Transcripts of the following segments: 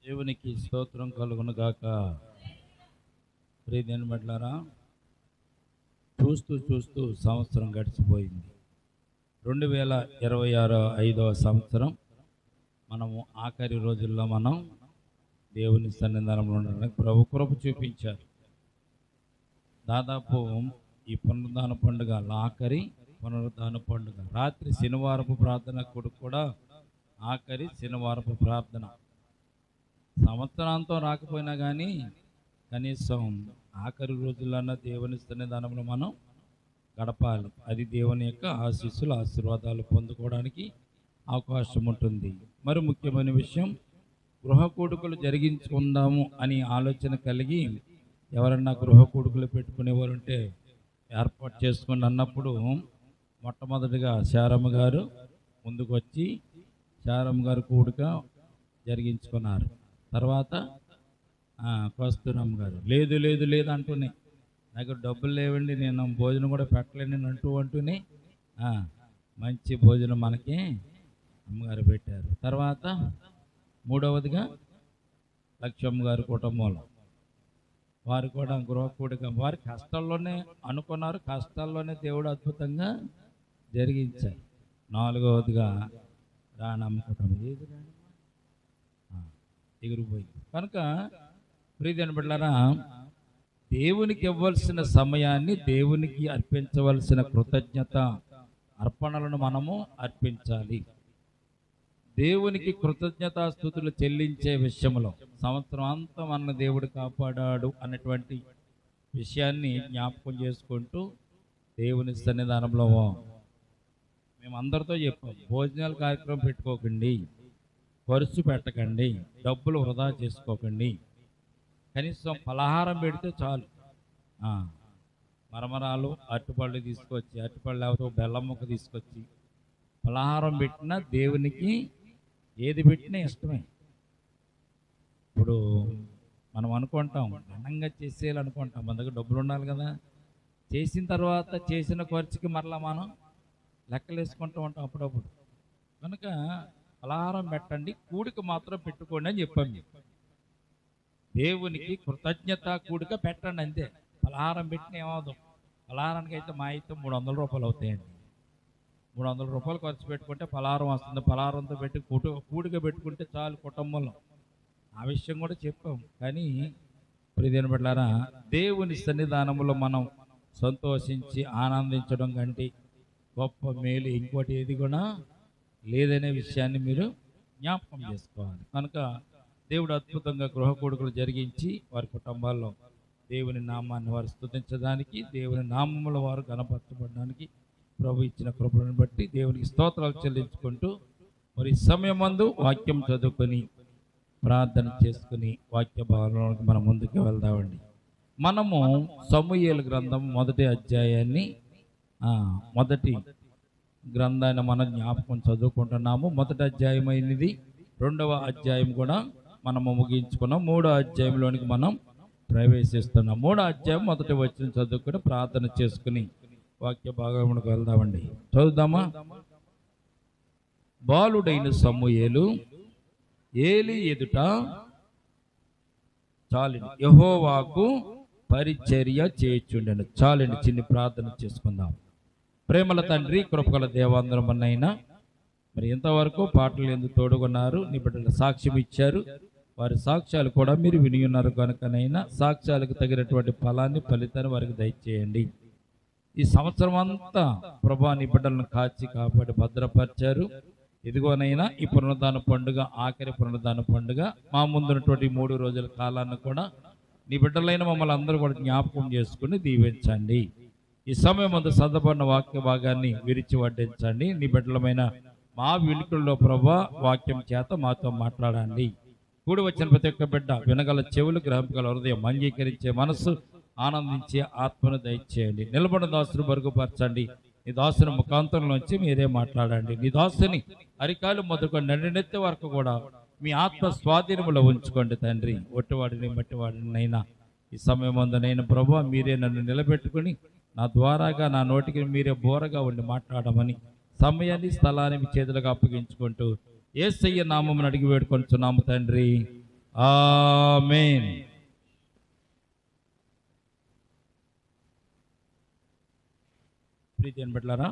దేవునికి స్తోత్రం కలుగును గాక. ప్రియదేని బిడ్డలారా, చూస్తూ చూస్తూ సంవత్సరం గడిచిపోయింది. 2026 5వ సంవత్సరం. మనము ఆఖరి రోజుల్లో మనం దేవుని సన్నిధానంలో ఉండడానికి ప్రభు కృప చూపించారు. దాదాపు ఈ పునరుద్ధాన పండుగ ఆఖరి పునరుద్ధాన పండుగ రాత్రి శనివారపు ప్రార్థన కూడా ఆఖరి శనివారపు ప్రార్థన. సంవత్సరాంతం రాకపోయినా కానీ కనీసం ఆఖరి రోజులన్నా దేవుని సన్నిధానంలో మనం గడపాలి. అది దేవుని యొక్క ఆశీస్సులు ఆశీర్వాదాలు పొందుకోవడానికి అవకాశం ఉంటుంది. మరి ముఖ్యమైన విషయం, గృహ కూడుకులు జరిగించుకుందాము అని ఆలోచన కలిగి ఎవరన్నా గృహ కూడుకులు పెట్టుకునేవారు ఉంటే ఏర్పాటు చేసుకుని అన్నప్పుడు మొట్టమొదటిగా శారమ్మ గారు ముందుకు వచ్చి శారమ్మ గారు కూడుక జరిగించుకున్నారు. తర్వాత కస్తూరమ్మ గారు లేదు లేదు లేదు అంటూనే, నాకు డబ్బులు లేవండి, నేను భోజనం కూడా పెట్టలేను అంటూనే మంచి భోజనం మనకి అమ్మగారు పెట్టారు. తర్వాత మూడవదిగా లక్ష్మమ్మ గారి కుటుంబంలో వారు కూడా గృహ కూడిక, వారి కష్టాల్లోనే అనుకున్నారు, కష్టాల్లోనే దేవుడు అద్భుతంగా జరిగించారు. నాలుగవదిగా రాణమ్మ కుటుంబం ఎగిరిపోయి. కనుక ప్రియదేని బిడ్డలారా, దేవునికి ఇవ్వాల్సిన సమయాన్ని, దేవునికి అర్పించవలసిన కృతజ్ఞత అర్పణలను మనము అర్పించాలి. దేవునికి కృతజ్ఞతాస్తుతులు చెల్లించే విషయంలో సంవత్సరం అంతా మన దేవుడు కాపాడాడు అన్నటువంటి విషయాన్ని జ్ఞాపకం చేసుకుంటూ దేవుని సన్నిధానంలో మేము అందరితో చెప్పాం, భోజనాల కార్యక్రమం పెట్టుకోకండి, ఖర్చు పెట్టకండి, డబ్బులు వృధా చేసుకోకండి, కనీసం పలహారం పెడితే చాలు. మరమరాలు అరటిపళ్ళు తీసుకొచ్చి, అరటిపళ్ళు లేకపోతే బెల్లం ముక్క తీసుకొచ్చి పలహారం పెట్టినా దేవునికి ఏది పెట్టినా ఇష్టమే. ఇప్పుడు మనం అనుకుంటాం ఘనంగా చేసేయాలనుకుంటాం, మన దగ్గర డబ్బులు ఉండాలి కదా. చేసిన తర్వాత చేసిన ఖర్చుకి మరలా మనం లెక్కలు వేసుకుంటూ ఉంటాం అప్పుడప్పుడు. కనుక పలహారం పెట్టండి, కూడిక మాత్రం పెట్టుకోండి అని చెప్పాం. దేవునికి కృతజ్ఞత కూడిక పెట్టండి అంతే. పలహారం పెట్టిన ఏమవుతాం, పలహారానికి అయితే మా అయితే 300 రూపాయలు అవుతాయండి. 300 రూపాయలు ఖర్చు పెట్టుకుంటే పలహారం వస్తుంది. పలహారంతో పెట్టి కూడిక పెట్టుకుంటే చాలు కుటుంబంలో. ఆ విషయం కూడా చెప్పాం. కానీ ప్రియదేని బిడ్డలారా, దేవుని సన్నిధానంలో మనం సంతోషించి ఆనందించడం కంటే గొప్ప మేలు ఇంకోటి ఏది కూడా లేదనే విషయాన్ని మీరు జ్ఞాపకం చేసుకోవాలి. కనుక దేవుడు అద్భుతంగా గృహ కూడుకులు జరిగించి వారి కుటుంబాల్లో దేవుని నామాన్ని వారు స్తుతించడానికి, దేవుని నామముల వారు గణపరచబడడానికి ప్రభు ఇచ్చిన కృపను బట్టి దేవునికి స్తోత్రాలు చెల్లించుకుంటూ మరి సమయమందు వాక్యం చదువుకొని ప్రార్థన చేసుకుని వాక్య భావనలోకి మనం ముందుకు వెళ్దామండి. మనము సమూయేలు గ్రంథం మొదటి అధ్యాయాన్ని మొదటి గ్రంథాన్ని మనం జ్ఞాపకం చదువుకుంటున్నాము. మొదటి అధ్యాయం అయినది, రెండవ అధ్యాయం కూడా మనము ముగించుకున్నాం. మూడో అధ్యాయంలోనికి మనం ప్రవేశిస్తున్నాం. మూడో అధ్యాయం మొదటి వచనం చదువుకుని ప్రార్థన చేసుకుని వాక్య భాగంలోకి వెళ్దామండి. చదువుదామా? బాలుడైన సమూయేలు ఏలి ఎదుట చాలండి యెహోవాకు పరిచర్య చేయుచుండెను. చాలండి, చిన్ని ప్రార్థన చేసుకుందాం. ప్రేమల తండ్రి, కృపగల దేవాంధ్రమన్నైనా మరి ఇంతవరకు పాటలు ఎందుకు తోడుకున్నారు, నీ బిడ్డల సాక్ష్యం ఇచ్చారు, వారి సాక్ష్యాలు కూడా మీరు విని ఉన్నారు. కనుకనైనా సాక్ష్యాలకు తగినటువంటి ఫలితాన్ని వారికి దయచేయండి. ఈ సంవత్సరం అంతా ప్రభా నీ బిడ్డలను కాచి కాపాడి భద్రపరిచారు. ఇదిగోనైనా ఈ పునరుద్ధాన పండుగ ఆఖరి పునరుద్ధాన పండుగ, మా ముందున్నటువంటి 3 రోజుల కాలాన్ని కూడా నీ బిడ్డలైన మమ్మల్ని అందరూ కూడా జ్ఞాపకం చేసుకుని దీవించండి. ఈ సమయం అంతా సర్దపడిన వాక్య భాగాన్ని విరిచి వడ్డించండి. నీ బిడ్డలమైన మా వినికుల్లో ప్రభా వాక్యం చేత మాతో మాట్లాడండి. కూడి వచ్చిన ప్రతి ఒక్క బిడ్డ వినగల చెవులు, గ్రహింపగల హృదయం, అంగీకరించే మనస్సు, ఆనందించే ఆత్మను దయచేయండి. నిలబడిన దాసును బరుగుపరచండి. నీ దాసుని ముఖాంతరంలోంచి మీరే మాట్లాడండి. నీ దాసుని అరికాలు మొదలుకొని నడినెత్తే వరకు కూడా మీ ఆత్మ స్వాధీనములో ఉంచుకోండి తండ్రి. ఒట్టివాడిని మట్టివాడినైనా ఈ సమయం అందనైనా ప్రభు మీరే నన్ను నిలబెట్టుకుని నా ద్వారాగా నా నోటికి మీరే బోరగా ఉండి మాట్లాడమని సమయాన్ని స్థలాన్ని మీ చేతులకు అప్పగించుకుంటూ యేసయ్య నామమును అడిగి వేడుకొంచున్నాము తండ్రి, ఆమేన్. ప్రీతి బిడ్డలారా,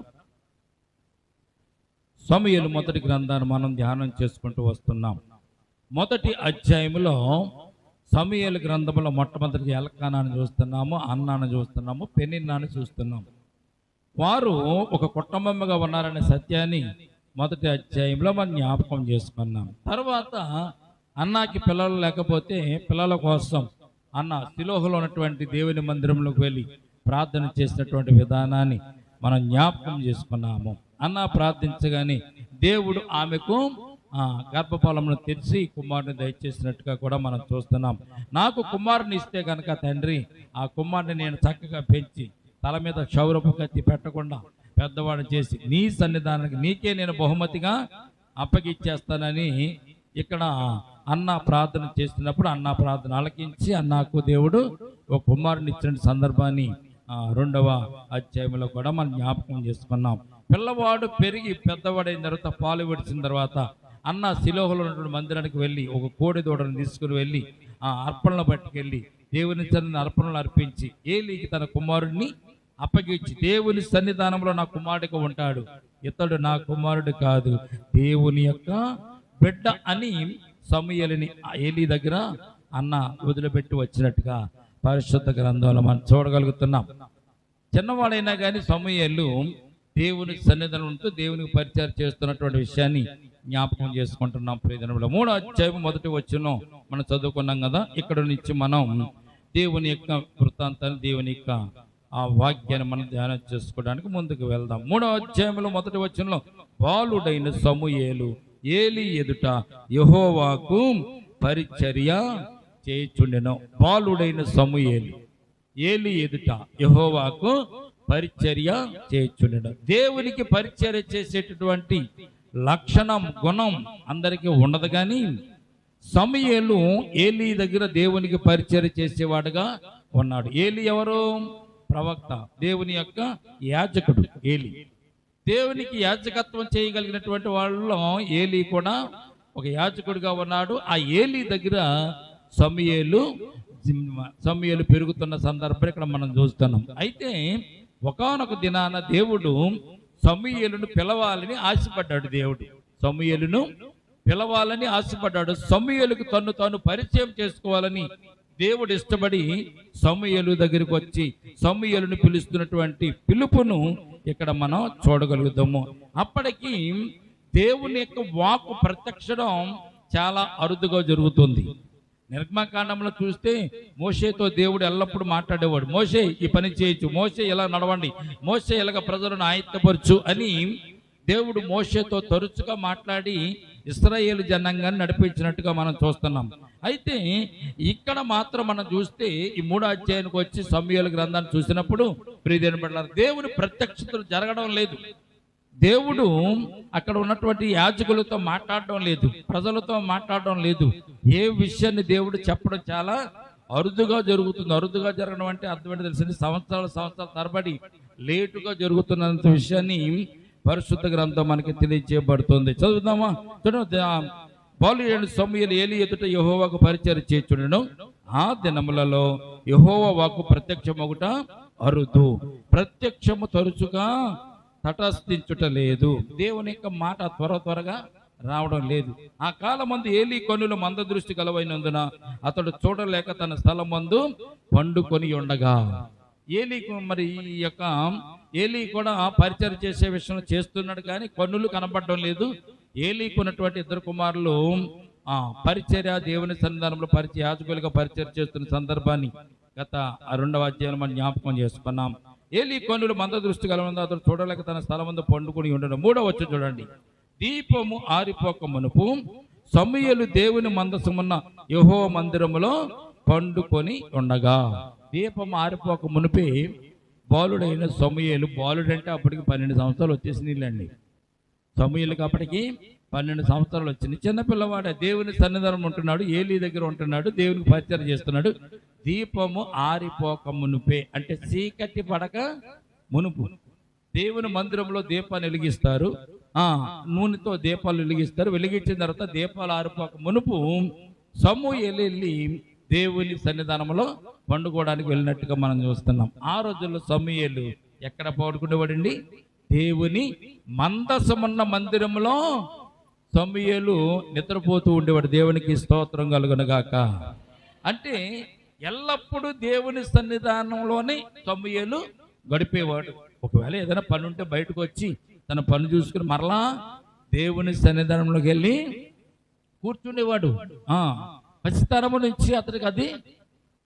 సమూయేలు మొదటి గ్రంథాన్ని మనం ధ్యానం చేసుకుంటూ వస్తున్నాం. మొదటి అధ్యాయంలో సమూయేలు గ్రంథంలో మొట్టమొదటి ఎల్కానాను చూస్తున్నాము, అన్నాను చూస్తున్నాము, పెనిన్నాను చూస్తున్నాము. వారు ఒక కుటుంబంగా ఉన్నారనే సత్యాన్ని మొదటి అధ్యాయంలో మనం జ్ఞాపకం చేసుకున్నాం. తర్వాత అన్నాకి పిల్లలు లేకపోతే పిల్లల కోసం అన్న శిలోహలో ఉన్నటువంటి దేవుని మందిరంలోకి వెళ్ళి ప్రార్థన చేసినటువంటి విధానాన్ని మనం జ్ఞాపకం చేసుకున్నాము. అన్న ప్రార్థించగానే దేవుడు ఆమెకు గర్భఫలమును తెరిచి కుమారుని దయచేసినట్టుగా కూడా మనం చూస్తున్నాం. నాకు కుమారుని ఇస్తే కనుక తండ్రి, ఆ కుమారుని నేను చక్కగా పెంచి తల మీద క్షౌరపు కత్తి పెట్టకుండా పెద్దవాడు చేసి నీ సన్నిధానానికి నీకే నేను బహుమతిగా అప్పగిచ్చేస్తానని ఇక్కడ అన్న ప్రార్థన చేస్తున్నప్పుడు అన్న ప్రార్థన ఆలకించి అన్నకు దేవుడు ఒక కుమారుని ఇచ్చిన సందర్భాన్ని రెండవ అధ్యాయంలో కూడా మనం జ్ఞాపకం చేసుకున్నాం. పిల్లవాడు పెరిగి పెద్దవాడైన తర్వాత పాలు విడిచిన తర్వాత అన్న శిలోహలో ఉన్నటువంటి మందిరానికి వెళ్ళి ఒక కోడి దూడను తీసుకుని వెళ్ళి ఆ అర్పణలు పట్టుకెళ్ళి దేవుని సన్నిధిని అర్పణలు అర్పించి ఏలీకి తన కుమారుడిని అప్పగించి, దేవుని సన్నిధానంలో నా కుమారుడిగా ఉంటాడు, ఇతడు నా కుమారుడు కాదు, దేవుని యొక్క బిడ్డ అని సమూయేలుని ఏలీ దగ్గర అన్న వదిలిపెట్టి వచ్చినట్టుగా పరిశుద్ధ గ్రంథంలో మనం చూడగలుగుతున్నాం. చిన్నవాడైనా కానీ సమూయేలు దేవుని సన్నిధానం ఉంటూ దేవునికి పరిచయం చేస్తున్నటువంటి విషయాన్ని జ్ఞాపకం చేసుకుంటున్నాం. ప్రియజనుల 3వ అధ్యాయం మొదటి వచనం మనం చదువుకున్నాం కదా. ఇక్కడ నుంచి మనం దేవుని యొక్క వృత్తాంతాన్ని, దేవుని యొక్క ఆ వాక్యాన్ని మనం ధ్యానం చేసుకోవడానికి ముందుకు వెళ్దాం. 3వ అధ్యాయంలో మొదటి వచనంలో బాలుడైన సమూయేలు ఏలీ ఎదుట యెహోవాకు పరిచర్య చేయుచుండెను. బాలుడైన సమూయేలు ఏలీ ఎదుట యెహోవాకు పరిచర్య చేయుచుండెను. దేవునికి పరిచర్య చేసేటటువంటి లక్షణం, గుణం అందరికీ ఉండదు. కానీ సమూయేలు ఏలీ దగ్గర దేవునికి పరిచర్య చేసేవాడుగా ఉన్నాడు. ఏలీ ఎవరు? ప్రవక్త, దేవుని యొక్క యాజకుడు ఏలీ. దేవునికి యాజకత్వం చేయగలిగినటువంటి వాళ్ళలో ఏలీ కూడా ఒక యాజకుడిగా ఉన్నాడు. ఆ ఏలీ దగ్గర సమూయేలు పెరుగుతున్న సందర్భం ఇక్కడ మనం చూస్తున్నాం. అయితే ఒకానొక దినాన దేవుడు సమూయేలును పిలవాలని ఆశపడ్డాడు. దేవుడు సమూయేలును పిలవాలని ఆశపడ్డాడు. సమూయేలుకు తను తాను పరిచయం చేసుకోవాలని దేవుడు ఇష్టపడి సమూయేలు దగ్గరికి వచ్చి సమూయేలును పిలుస్తున్నటువంటి పిలుపును ఇక్కడ మనం చూడగలుగుతాము. అప్పటికి దేవుని యొక్క వాక్కు ప్రత్యక్షడం చాలా అరుదుగా జరుగుతుంది. నిర్గమకాండంలో చూస్తే మోషేతో దేవుడు ఎల్లప్పుడూ మాట్లాడేవాడు. మోషే ఈ పని చేయొచ్చు, మోషే ఇలా నడవండి, మోషే ఇలాగ ప్రజలను ఆయత్తపరచు అని దేవుడు మోషేతో తరచుగా మాట్లాడి ఇశ్రాయేలు జనాంగాన్ని నడిపించినట్టుగా మనం చూస్తున్నాం. అయితే ఇక్కడ మాత్రం మనం చూస్తే ఈ 3వ అధ్యాయానికి వచ్చి సమూయేలు గ్రంథాన్ని చూసినప్పుడు ప్రియదేవుని బిడ్డలారా, దేవుని ప్రత్యక్షతలు జరగడం లేదు. దేవుడు అక్కడ ఉన్నటువంటి యాజకులతో మాట్లాడడం లేదు, ప్రజలతో మాట్లాడడం లేదు. ఏ విషయాన్ని దేవుడు చెప్పడం చాలా అరుదుగా జరుగుతుంది. అరుదుగా జరగడం అంటే అర్థమేంటో తెలిసింది, సంవత్సరాల తరబడి లేటుగా జరుగుతున్నంత విషయాన్ని పరిశుద్ధ గ్రంథం మనకి తెలియజేయబడుతుంది. చదువుదామా? బాలుడైన సమూయేలు ఏలీ ఎదుట యెహోవాకు పరిచర్య చేయుచుండెను. ఆ దినములలో యెహోవా వాక్కు ప్రత్యక్షమగుట అరుదు, ప్రత్యక్షము తరచుగా తటస్థించుట లేదు. దేవుని యొక్క మాట త్వరగా రావడం లేదు. ఆ కాలమందు ఏలీ కన్నులు మందదృష్టి గలవైనందున అతడు చూడలేక తన స్థలం మందు పండుకొని ఉండగా, ఏలీకు మరి ఈ యొక్క ఏలీ కూడా పరిచర్య చేసే విషయంలో చేస్తున్నాడు, కానీ కన్నులు కనపడడం లేదు. ఏలీకు ఉన్నటువంటి 2 కుమారులు పరిచర్య, దేవుని సన్నిధానంలో యాజకులుగా పరిచర్య చేస్తున్న సందర్భాన్ని గత 2వ అధ్యాయంలో మనం జ్ఞాపకం చేసుకున్నాం. ఏలీ కన్నులు మందదృష్టి గలవైనందు అతడు చూడలేక తన స్థలం మందు పండుకొని ఉండడం. 3వ వచనం చూడండి. దీపము ఆరిపోక మునుపు సమూయేలు దేవుని మందసమున్న యెహోవా మందిరములో పండుకొని ఉండగా. దీపం ఆరిపోక మునిపే బాలుడైన సమూయేలు, బాలుడంటే అప్పటికి 12 సంవత్సరాలు వచ్చేసినీళ్ళండి. సమూయేలుకి అప్పటికి 12 సంవత్సరాలు వచ్చింది. చిన్నపిల్లవాడే దేవుని సన్నిధానం ఉంటున్నాడు, ఏలీ దగ్గర ఉంటున్నాడు, దేవునికి పరిచర్య చేస్తున్నాడు. దీపము ఆరిపోక మునుపే అంటే చీకటి పడక మునుపు. దేవుని మందిరంలో దీపాన్ని వెలిగిస్తారు, నూనెతో దీపాలు వెలిగిస్తారు. వెలిగించిన తర్వాత దీపాలు ఆరిపోక మునుపు సమూయేలు వెళ్ళి దేవుని సన్నిధానంలో పండుకోవడానికి వెళ్ళినట్టుగా మనం చూస్తున్నాం. ఆ రోజుల్లో సమూయేలు ఎక్కడ పడుకునేవాడండి? దేవుని మందసమున్న మందిరంలో సమూయేలు నిద్రపోతూ ఉండేవాడు. దేవునికి స్తోత్రం కలుగునుగాక. అంటే ఎల్లప్పుడూ దేవుని సన్నిధానంలోనే సమూయేలు గడిపేవాడు. ఒకవేళ ఏదైనా పని ఉంటే బయటకు వచ్చి తన పని చూసుకుని మరలా దేవుని సన్నిధానంలోకి వెళ్ళి కూర్చుండేవాడు. పసితనము నుంచి అతనికి అది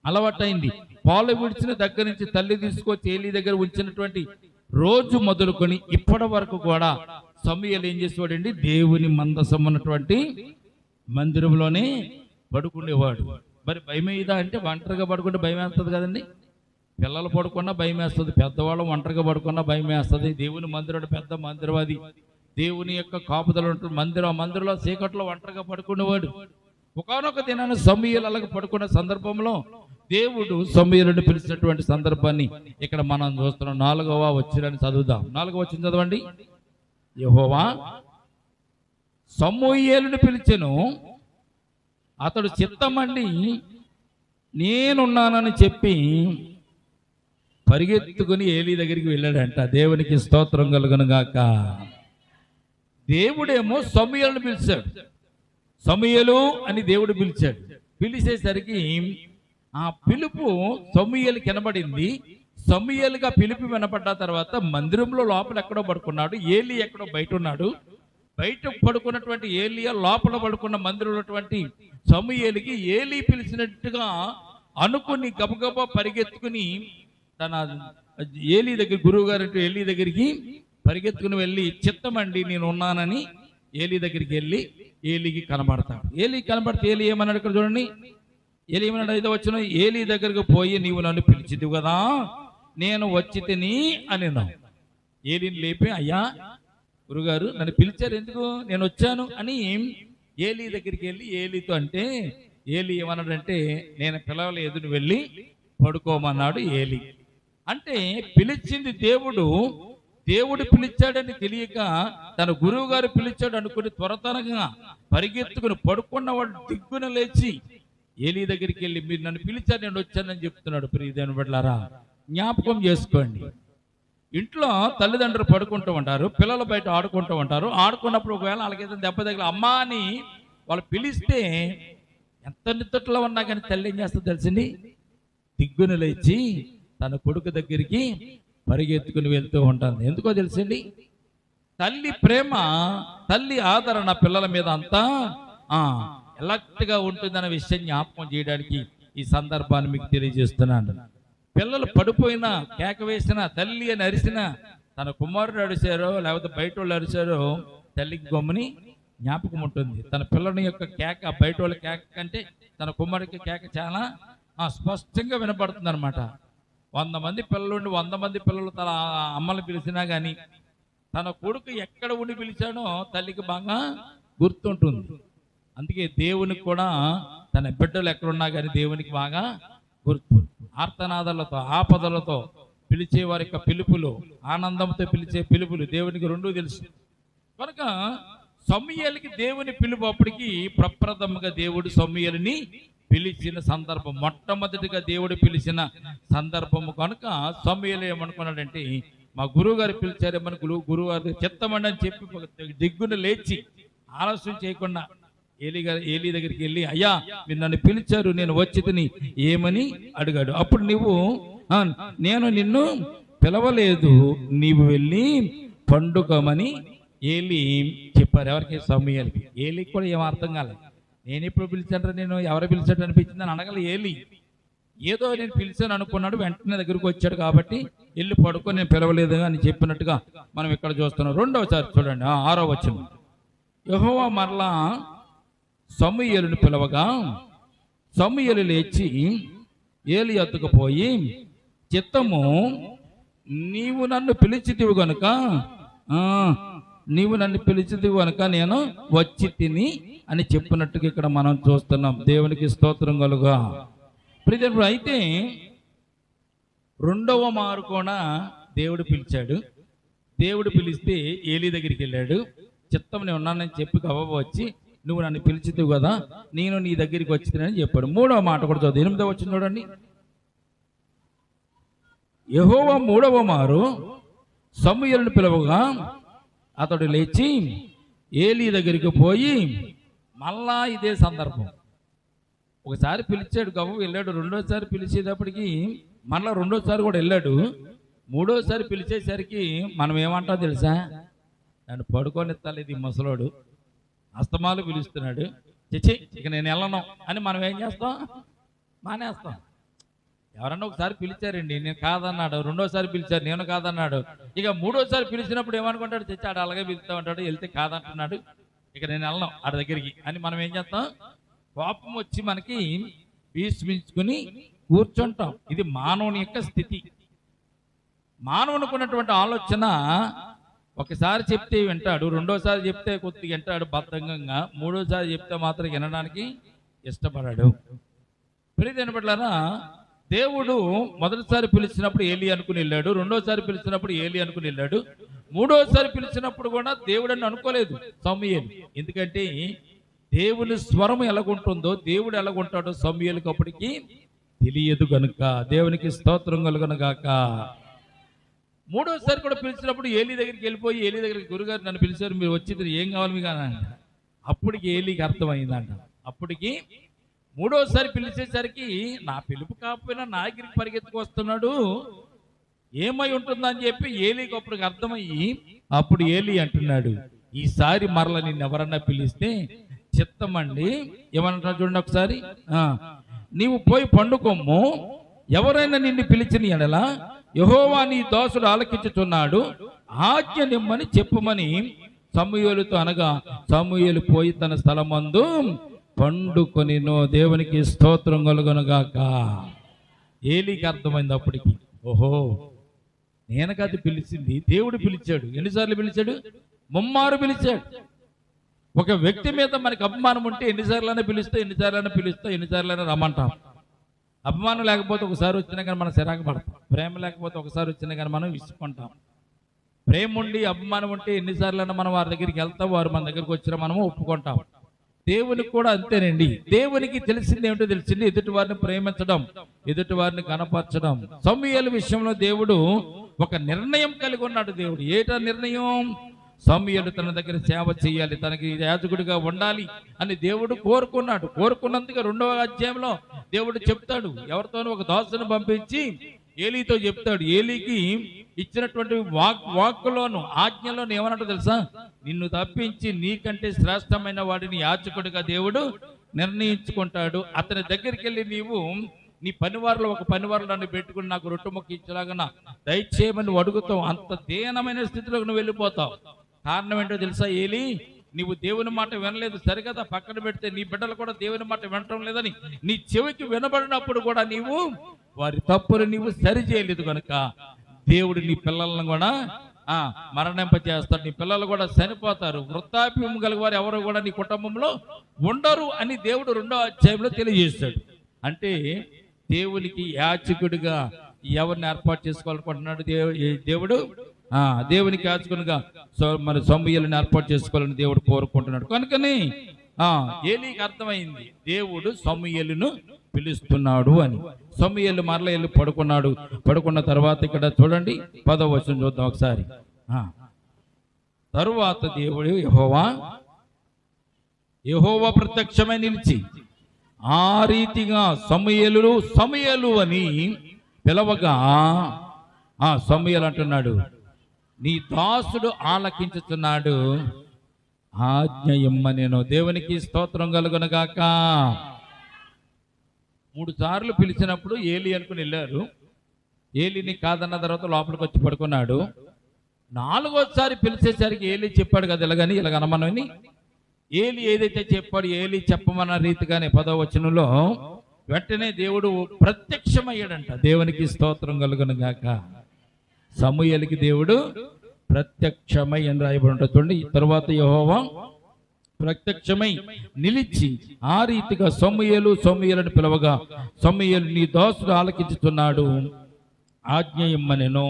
అలవాటైంది. పాలు విడిచిన దగ్గర నుంచి తల్లి తీసుకొచ్చి ఏలీ దగ్గర ఉంచినటువంటి రోజు మొదలుకొని ఇప్పటి వరకు కూడా సమూయేలు ఏం చేసేవాడండి? దేవుని మందసం ఉన్నటువంటి మందిరంలోనే పడుకునేవాడు. మరి భయం ఏదా అంటే ఒంటరిగా పడుకుంటే భయం వేస్తుంది కదండి. పిల్లలు పడుకున్నా భయం వేస్తుంది, పెద్దవాళ్ళు ఒంటరిగా పడుకున్నా భయం వేస్తుంది. దేవుని మందిరం పెద్ద మందిరం, అది దేవుని యొక్క కాపుదలు ఉంటుంది మందిరంలో చీకట్లో ఒంటరిగా పడుకునేవాడు. ఒకానొక దినాన్ని సమూయేలు అలాగ పడుకున్న సందర్భంలో దేవుడు సమూయేలుని పిలిచినటువంటి సందర్భాన్ని ఇక్కడ మనం చూస్తున్నాం. 4వ వచనాన్ని చదువుదాం. 4వ వచనం చదవండి. యెహోవా సమూయేలుని పిలిచెను, అతడు చిత్తమండి నేనున్నానని చెప్పి పరిగెత్తుకుని ఏలీ దగ్గరికి వెళ్ళాడంట. దేవునికి స్తోత్రం కలుగునుగాక. దేవుడేమో సమూయేలుని పిలిచాడు. సమూయేలు అని దేవుడు పిలిచాడు. పిలిచేసరికి ఆ పిలుపు సమూయేలు కనబడింది. సమూయేలుగా పిలుపు వినపడ్డ తర్వాత మందిరంలో లోపల ఎక్కడో పడుకున్నాడు, ఏలీ ఎక్కడో బయట ఉన్నాడు. బయట పడుకున్నటువంటి ఏలియా లోపల పడుకున్న మందిరంలో ఉన్నటువంటి సమూయేలుకి ఏలీ పిలిచినట్టుగా అనుకుని గబగబా పరిగెత్తుకుని తన ఏలీ దగ్గర, గురువు గారు ఏలీ దగ్గరికి పరిగెత్తుకుని వెళ్ళి చిత్తమండి నేను ఉన్నానని ఏలీ దగ్గరికి వెళ్ళి ఏలీకి కనబడతాడు. ఏలీ కనబడితే ఏలీ ఏమన్నాడు ఇక్కడ చూడండి. ఏలీ ఏమన్నాడు? 5వ వచనం, ఏలీ దగ్గరకు పోయి నీవు నన్ను పిలిచిదివు కదా, నేను వచ్చి తిని అని. ఏలీని లేపి, అయ్యా గురుగారు నన్ను పిలిచారు, ఎందుకు? నేను వచ్చాను అని ఏలీ దగ్గరికి వెళ్ళి ఏలీతో అంటే ఏలీ ఏమన్నాడంటే నేను పిలవలేదు, నువ్వు వెళ్ళి పడుకోమన్నాడు ఏలీ. అంటే పిలిచింది దేవుడు, దేవుడు పిలిచాడని తెలియక తన గురువు గారు పిలిచాడు అనుకుని త్వరతనగా పరిగెత్తుకుని పడుకున్నవాడు దిగ్గున లేచి ఏలీ దగ్గరికి వెళ్ళి మీరు నన్ను పిలిచారు, నేను వచ్చానని చెప్తున్నాడు. ప్రియదేవుని బిడ్డలారా, జ్ఞాపకం చేసుకోండి. ఇంట్లో తల్లిదండ్రులు పడుకుంటూ ఉంటారు, పిల్లలు బయట ఆడుకుంటూ ఉంటారు. ఆడుకున్నప్పుడు ఒకవేళ వాళ్ళకైతే దెబ్బ తగిలి అమ్మా అని వాళ్ళు పిలిస్తే ఎంత నిద్రలో ఉన్నా కానీ తల్లి ఏం చేస్తుంది తెలిసింది? దిగ్గున లేచి తన కొడుకు దగ్గరికి పరిగెత్తుకుని వెళ్తూ ఉంటుంది. ఎందుకో తెలిసింది? తల్లి ప్రేమ, తల్లి ఆదరణ పిల్లల మీద అంతా ఎలక్ట్గా ఉంటుందన్న విషయం జ్ఞాపకం చేయడానికి ఈ సందర్భాన్ని మీకు తెలియజేస్తున్నాను. పిల్లలు పడిపోయినా, కేక వేసినా, తల్లి అని అరిసినా, తన కుమారుడు అరిచారో లేకపోతే బయట వాళ్ళు అరిచారో తల్లికి గమ్ముని జ్ఞాపకం ఉంటుంది. తన పిల్లల యొక్క కేక బయట వాళ్ళ కేక కంటే తన కుమారుడికి కేక చాలా స్పష్టంగా వినపడుతుంది అనమాట. 100 మంది పిల్లలు ఉండి 100 మంది పిల్లలు తన అమ్మని పిలిచినా కానీ తన కొడుకు ఎక్కడ ఉండి పిలిచాడో తల్లికి బాగా గుర్తుంటుంది. అందుకే దేవునికి కూడా తన బిడ్డలు ఎక్కడున్నా కానీ దేవునికి బాగా గుర్తు. ఆర్తనాదాలతో, ఆపదలతో పిలిచే వారి యొక్క పిలుపులు, ఆనందంతో పిలిచే పిలుపులు దేవునికి రెండూ తెలుసు. కనుక సమూయేలుకి దేవుని పిలుపు అప్పటికి ప్రప్రథమంగా దేవుడు సమూయేలుని పిలిచిన సందర్భం, మొట్టమొదటిగా దేవుడు పిలిచిన సందర్భము. కనుక సమూయేలు ఏమనుకున్నాడంటే మా గురువు గారు పిలిచారేమని గురువు గారు చిత్తమండి అని చెప్పి దిగ్గున లేచి ఆలస్యం చేయకుండా ఏలీ దగ్గరికి వెళ్ళి అయ్యా మీరు నన్ను పిలిచారు, నేను వచ్చి తిని ఏమని అడిగాడు. అప్పుడు నువ్వు నేను నిన్ను పిలవలేదు, నీవు వెళ్ళి పండుకోమని ఏలీ చెప్పారు. ఎవరికి? సమూయేలుకి. ఏలీకి కూడా ఏం అర్థం కాలేదు. నేను ఎప్పుడు పిలిచాను, నేను ఎవరు పిలిచాడు అనిపించింది అని అడగల ఏలీ. ఏదో నేను పిలిచాను అనుకున్నాడు, వెంటనే దగ్గరకు వచ్చాడు కాబట్టి వెళ్ళి పడుకో, నేను పిలవలేదు అని చెప్పినట్టుగా మనం ఇక్కడ చూస్తున్నాం. 2వసారి చూడండి, 6వ వచనం. యెహోవా మరలా సమూయేలును పిలవగా సమూయేలు లేచి ఏలీ వద్దకు పోయి చిత్తము నీవు నన్ను పిలిచితివి గనుక నేను వచ్చి తిని అని చెప్పినట్టుగా ఇక్కడ మనం చూస్తున్నాం. దేవునికి స్తోత్రం కలుగా. అయితే 2వ మారు కూడా దేవుడు పిలిచాడు. దేవుడు పిలిస్తే ఏలీ దగ్గరికి వెళ్ళాడు. చిత్తం నేను ఉన్నానని చెప్పి వచ్చి నువ్వు నన్ను పిలిచితివి కదా, నేను నీ దగ్గరికి వచ్చిందని చెప్పాడు. 3వ మాట కూడా చదువు, 8వ వచనం చూడండి. యెహోవా 3వ మారు సమూయేలును పిలవగా అతడు లేచి ఏలీ దగ్గరికి పోయి, మళ్ళా ఇదే సందర్భం. ఒకసారి పిలిచాడు, గవ్వ వెళ్ళాడు. రెండోసారి పిలిచేటప్పటికి మళ్ళా రెండోసారి కూడా వెళ్ళాడు. 3వసారి పిలిచేసరికి మనం ఏమంటాం తెలుసా? నన్ను పడుకోనిత్తలేదు ఈ ముసలోడు, అస్తమాలు పిలుస్తున్నాడు, చిచి ఇక నేను వెళ్ళను అని మనం ఏం చేస్తాం? మానేస్తాం. ఎవరన్నా ఒకసారి పిలిచారండి, నేను కాదన్నాడు. రెండోసారి పిలిచారు, నేను కాదన్నాడు. ఇక 3వసారి పిలిచినప్పుడు ఏమనుకుంటాడు? తెచ్చాడు అలాగే పిలుస్తా ఉంటాడు, వెళ్తే కాదంటున్నాడు, ఇక నేను వెళ్ళను ఆడ దగ్గరికి అని మనం ఏం చేస్తాం? కోపం వచ్చి మనకి భీష్మించుకుని కూర్చుంటాం. ఇది మానవుని యొక్క స్థితి. మానవునికి ఉన్నటువంటి ఆలోచన, ఒకసారి చెప్తే వింటాడు, రెండోసారి చెప్తే కొద్దిగా వింటాడు బద్ధంగా, 3వసారి చెప్తే మాత్రం వినడానికి ఇష్టపడాడు. ప్రియమైన బిడ్డలారా, దేవుడు మొదటిసారి పిలిచినప్పుడు ఏలీ అనుకుని వెళ్ళాడు, రెండోసారి పిలిచినప్పుడు ఏలీ అనుకుని వెళ్ళాడు, 3వసారి పిలిచినప్పుడు కూడా దేవుడు అని అనుకోలేదు సమూయేలు. ఎందుకంటే దేవుని స్వరం ఎలాగుంటుందో, దేవుడు ఎలాగుంటాడో సమూయేలుకి అప్పటికి తెలియదు కనుక. దేవునికి స్తోత్రం కలుగును గాక. 3వసారి కూడా పిలిచినప్పుడు ఏలీ దగ్గరికి వెళ్ళిపోయి, ఏలీ దగ్గరికి, గురుగారు నన్ను పిలిచారు, మీరు వచ్చింది ఏం కావాలి మీకు అని. అప్పటికి ఏలీకి అర్థమైందంట. అప్పటికి 3వసారి పిలిచేసరికి నా పిలుపు కాకపోయినా నా దగ్గరికి పరిగెత్తుకు వస్తున్నాడు, ఏమై ఉంటుందని చెప్పి ఏలీకి అప్పటికి అర్థమయ్యి, అప్పుడు ఏలీ అంటున్నాడు, ఈసారి మరల నిన్ను ఎవరన్నా పిలిస్తే చిత్తమండి. ఏమన్నా చూడండి ఒకసారి, నీవు పోయి పండుకొమ్ము, ఎవరైనా నిన్ను పిలిచిన ఎడల యెహోవా నీ దాసుడు ఆలకించుచున్నాడు, ఆజ్ఞ నిమ్మని చెప్పుమని సమూయేలుతో అనగా, సమూయేలు పోయి తన స్థలమందు పండుకొనిను. దేవునికి స్తోత్రం కలుగునుగాక. ఏలీకి అర్థమైంది అప్పటికి, ఓహో నేను కాదు పిలిచింది, దేవుడు పిలిచాడు. ఎన్నిసార్లు పిలిచాడు? 3 పిలిచాడు. ఒక వ్యక్తి మీద మనకి అభిమానం ఉంటే ఎన్నిసార్లైనా పిలుస్తా, ఎన్నిసార్లైనా రమ్మంటాం. అభిమానం లేకపోతే ఒకసారి వచ్చినా కానీ మనం చిరాకు పడతాం. ప్రేమ లేకపోతే ఒకసారి వచ్చినా కానీ మనం విసుకుంటాం. ప్రేమ ఉండి అభిమానం ఉంటే ఎన్నిసార్లైనా మనం వారి దగ్గరికి వెళ్తాం, వారు మన దగ్గరికి వచ్చినా మనము ఒప్పుకుంటాం. దేవునికి కూడా అంతేనండి. దేవునికి తెలిసింది ఏమిటో తెలిసింది, ఎదుటి వారిని ప్రేమించడం, ఎదుటి వారిని కనపరచడం. సమూయేలు విషయంలో దేవుడు ఒక నిర్ణయం కలిగి ఉన్నాడు. దేవుడు ఏటా నిర్ణయం? సమూయేలు తన దగ్గర సేవ చేయాలి, తనకి యాజకుడిగా ఉండాలి అని దేవుడు కోరుకున్నాడు. కోరుకున్నందుకు 2వ అధ్యాయంలో దేవుడు చెప్తాడు, ఎవరితోనూ ఒక దాసుని పంపించి ఏలీతో చెప్తాడు. ఏలీకి ఇచ్చినటువంటి వాక్కులోను ఆజ్ఞలోను ఏమన్నట్టు తెలుసా? నిన్ను తప్పించి నీకంటే శ్రేష్టమైన వాడిని యాజకుడిగా దేవుడు నిర్ణయించుకుంటాడు. అతని దగ్గరికి వెళ్ళి నీవు నీ పనివారిలో ఒక పనివారు నన్ను పెట్టుకుని నాకు రొట్టె ముక్క ఇచ్చేలాగా దయచేయమని అడుగుతావు. అంత దీనమైన స్థితిలోకి నువ్వు వెళ్ళిపోతావు. కారణం ఏంటో తెలుసా? ఏలీ, నీవు దేవుని మాట వినలేదు, సరికదా పక్కన పెడితే నీ బిడ్డలు కూడా దేవుని మాట వినటం లేదని నీ చెవికి వినబడినప్పుడు కూడా నీవు వారి తప్పులు నీవు సరి చేయలేదు కనుక దేవుడు నీ పిల్లలను కూడా మరణింపజేస్తాడు. నీ పిల్లలు కూడా చనిపోతారు. వృద్ధాప్యం కలిగి వారు ఎవరు కూడా నీ కుటుంబంలో ఉండరు అని దేవుడు 2వ అధ్యాయంలో తెలియజేస్తాడు. అంటే దేవునికి యాజకుడిగా ఎవరిని ఏర్పాటు చేసుకోవాలనుకుంటున్నాడు దేవుడు? దేవునికి యాజకునిగా మరి సమూయేలుని ఏర్పాటు చేసుకోవాలని దేవుడు కోరుకుంటున్నాడు. కనుకని ఏలీకి అర్థమైంది, దేవుడు సమూయేలును పిలుస్తున్నాడు అని. సమూయేలు మరల వెళ్ళి పడుకున్నాడు. పడుకున్న తర్వాత ఇక్కడ చూడండి 10వ వచనం చూద్దాం ఒకసారి. తరువాత దేవుడు యెహోవా ప్రత్యక్షమై నిలిచి ఆ రీతిగా సమూయేలు అని పిలవగా, సమూయేలు అంటున్నాడు, నీ దాసుడు ఆలకించుతున్నాడు, ఆజ్ఞ ఇమ్మనెను. దేవునికి స్తోత్రం కలుగును గాక. 3 సార్లు పిలిచినప్పుడు ఏలీ అనుకుని వెళ్ళారు. ఏలీని కాదన్న తర్వాత లోపలికి వచ్చి పడుకున్నాడు. 4వసారి పిలిచేసరికి ఏలీ చెప్పాడు కదా ఇలాగని, ఇలాగనమనని. ఏలీ ఏదైతే చెప్పాడు, ఏలీ చెప్పమన్న రీతిగానే 10వ వచనంలో వెంటనే దేవుడు ప్రత్యక్షమయ్యాడంట. దేవునికి స్తోత్రం కలుగును గాక. సమూయేలుకి దేవుడు ప్రత్యక్షమై అని రాయబడి ఉంటుంది చూడండి. తర్వాత యెహోవా ప్రత్యక్షమై నిలిచి ఆ రీతిగా సమూయేలుని పిలవగా, సమూయేలు నీ దాసుడు ఆలకించుతున్నాడు, ఆజ్ఞ ఇమ్మనెను.